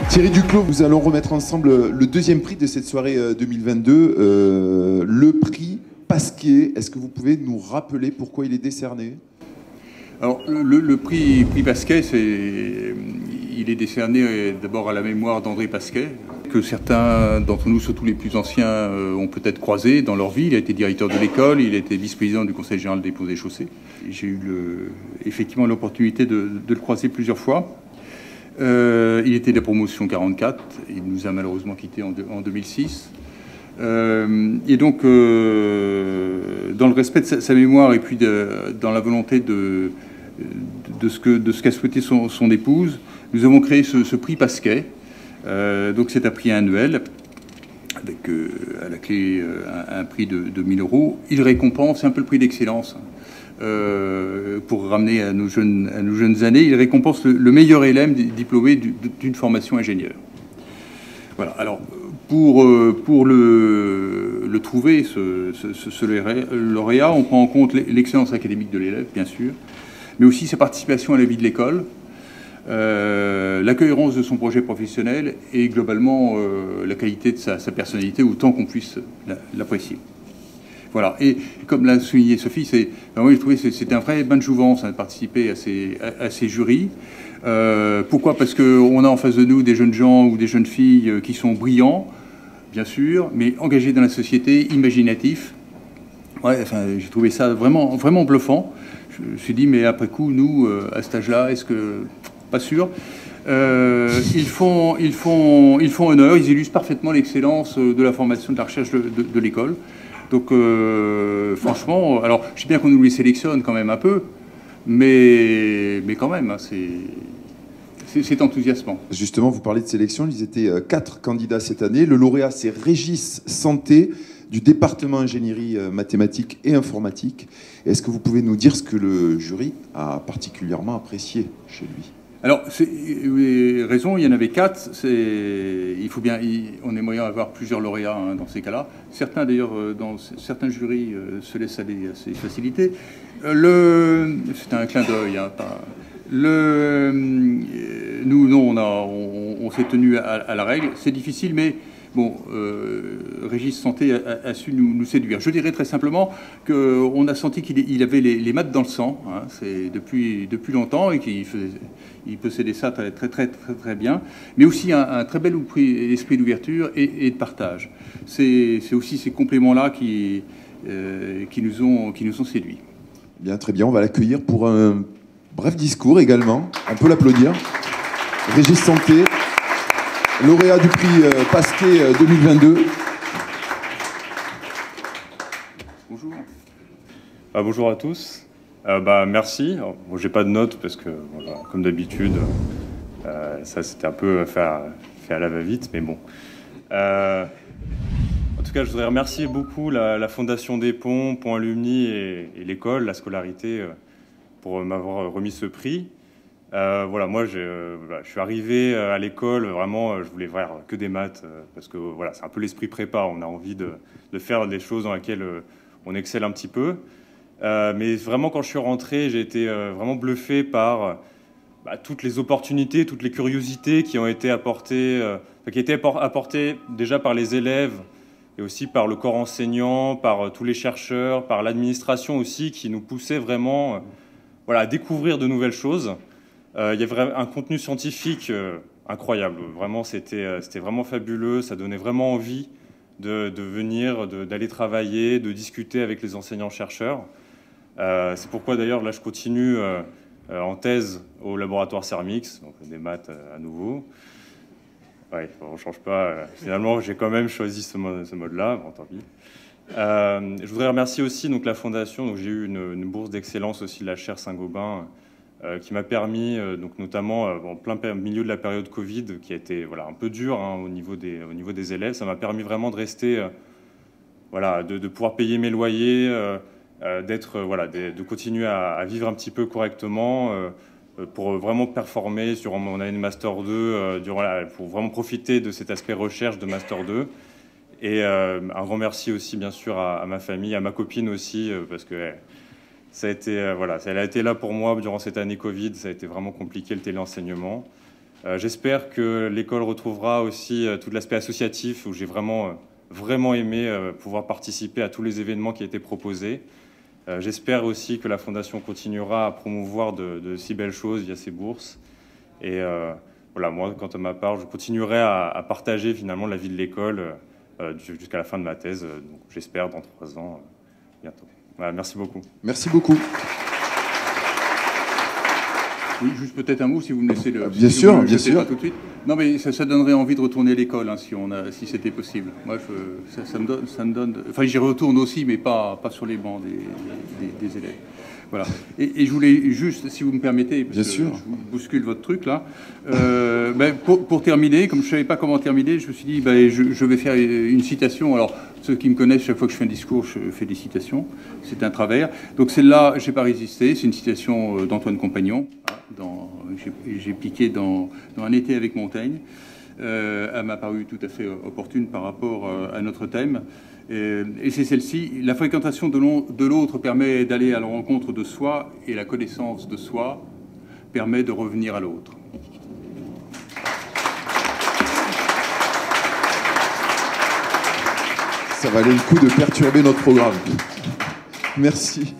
Thierry Duclos, nous allons remettre ensemble le deuxième prix de cette soirée 2022, le prix Pasquier. Est-ce que vous pouvez nous rappeler pourquoi il est décerné? Alors, le prix Pasquier, il est décerné d'abord à la mémoire d'André Pasquier, que certains d'entre nous, surtout les plus anciens, ont peut-être croisé dans leur vie. Il a été directeur de l'école, il a été vice-président du Conseil général des Ponts et Chaussées. J'ai eu effectivement l'opportunité de le croiser plusieurs fois. Il était de la promotion 44, il nous a malheureusement quittés en 2006. Et donc, dans le respect de sa mémoire et puis dans la volonté de ce qu'a souhaité son épouse, nous avons créé ce prix Pasquier. Donc c'est un prix annuel avec à la clé un prix de 1000 €. Il récompense, c'est un peu le prix d'excellence. Pour ramener à nos jeunes années, il récompense le meilleur élève diplômé d'une formation ingénieure. Voilà. Alors, pour le trouver, ce lauréat, on prend en compte l'excellence académique de l'élève, bien sûr, mais aussi sa participation à la vie de l'école, la cohérence de son projet professionnel et globalement la qualité de sa personnalité, autant qu'on puisse l'apprécier. Voilà. Et comme l'a souligné Sophie, moi j'ai trouvé que c'était un vrai bain de jouvence de participer à ces jurys. Pourquoi? Parce qu'on a en face de nous des jeunes gens ou des jeunes filles qui sont brillants, bien sûr, mais engagés dans la société, imaginatifs. Ouais, enfin, j'ai trouvé ça vraiment, vraiment bluffant. Je me suis dit, mais après coup, nous, à cet âge-là, est-ce que... Pas sûr. Ils font honneur, ils illustrent parfaitement l'excellence de la formation, de la recherche de l'école. Donc, franchement, alors, je sais bien qu'on nous les sélectionne quand même un peu, mais quand même, hein, c'est enthousiasmant. Justement, vous parlez de sélection, ils étaient 4 candidats cette année. Le lauréat, c'est Régis Santé, du département ingénierie mathématiques et informatique. Est-ce que vous pouvez nous dire ce que le jury a particulièrement apprécié chez lui? Alors, vous avez raison, il y en avait 4. On aimerait avoir plusieurs lauréats hein, dans ces cas-là. Certains, d'ailleurs, dans certains jurys, se laissent aller à ces facilités. C'est un clin d'œil. Hein, nous, non, on s'est tenu à la règle. C'est difficile, mais bon, Régis Santé a su nous séduire. Je dirais très simplement qu'on a senti qu'il avait les maths dans le sang, hein, c'est depuis longtemps, et qu'il possédait ça très bien, mais aussi un très bel esprit d'ouverture et de partage. C'est aussi ces compléments-là qui nous ont séduits. Bien, très bien, on va l'accueillir pour un bref discours également. On peut l'applaudir. Régis Santé, lauréat du prix Pasquier 2022. Bonjour. Bonjour à tous. Merci. Bon, j'ai pas de notes parce que, voilà, comme d'habitude, ça c'était un peu fait à la va-vite, mais bon. En tout cas, je voudrais remercier beaucoup la Fondation des Ponts, Ponts Alumni et l'école, la scolarité, pour m'avoir remis ce prix. Voilà, moi, je suis arrivé à l'école, vraiment, je voulais faire que des maths, parce que voilà, c'est un peu l'esprit prépa, on a envie de faire des choses dans lesquelles on excelle un petit peu. Mais vraiment, quand je suis rentré, j'ai été vraiment bluffé par toutes les opportunités, toutes les curiosités qui ont été apportées, déjà par les élèves et aussi par le corps enseignant, par tous les chercheurs, par l'administration aussi, qui nous poussait vraiment à découvrir de nouvelles choses. Il y avait un contenu scientifique incroyable. Vraiment, c'était vraiment fabuleux. Ça donnait vraiment envie de venir, d'aller travailler, de discuter avec les enseignants-chercheurs. C'est pourquoi, d'ailleurs, là, je continue en thèse au laboratoire CERMIX, donc des maths à nouveau. Ouais, on ne change pas. Finalement, j'ai quand même choisi ce mode-là. Bon, tant pis. Je voudrais remercier aussi donc, la Fondation. Donc, j'ai eu une bourse d'excellence aussi de la chaire Saint-Gobain qui m'a permis, donc, notamment en plein milieu de la période Covid, qui a été un peu dur hein, au niveau des élèves. Ça m'a permis vraiment de rester, de pouvoir payer mes loyers, de continuer à vivre un petit peu correctement. Pour vraiment performer sur mon année de Master 2, pour vraiment profiter de cet aspect recherche de Master 2. Et un grand merci aussi, bien sûr, à ma famille, à ma copine aussi, parce que elle a été là pour moi durant cette année Covid. Ça a été vraiment compliqué, le téléenseignement. J'espère que l'école retrouvera aussi tout l'aspect associatif où j'ai vraiment aimé pouvoir participer à tous les événements qui étaient proposés. J'espère aussi que la Fondation continuera à promouvoir de si belles choses via ses bourses. Et voilà, moi, quant à ma part, je continuerai à partager finalement la vie de l'école jusqu'à la fin de ma thèse. Donc, j'espère dans 3 ans, bientôt. Voilà, merci beaucoup. Merci beaucoup. Oui, juste peut-être un mot, si vous me laissez le... Bien si sûr, vous me le bien jetez sûr. pas tout de suite. Non, mais ça donnerait envie de retourner à l'école, hein, si c'était possible. Moi, ça me donne... Enfin, j'y retourne aussi, mais pas sur les bancs des élèves. Voilà. Et je voulais juste, si vous me permettez, parce bien que sûr. je vous bouscule votre truc là, pour terminer, comme je ne savais pas comment terminer, je me suis dit, je vais faire une citation. Alors, ceux qui me connaissent, chaque fois que je fais un discours, je fais des citations. C'est un travers. Donc celle-là, je n'ai pas résisté. C'est une citation d'Antoine Compagnon. J'ai piqué dans Un été avec Montaigne. Elle m'a paru tout à fait opportune par rapport à notre thème. Et c'est celle-ci. La fréquentation de l'autre permet d'aller à la rencontre de soi, et la connaissance de soi permet de revenir à l'autre. Ça valait le coup de perturber notre programme. Merci.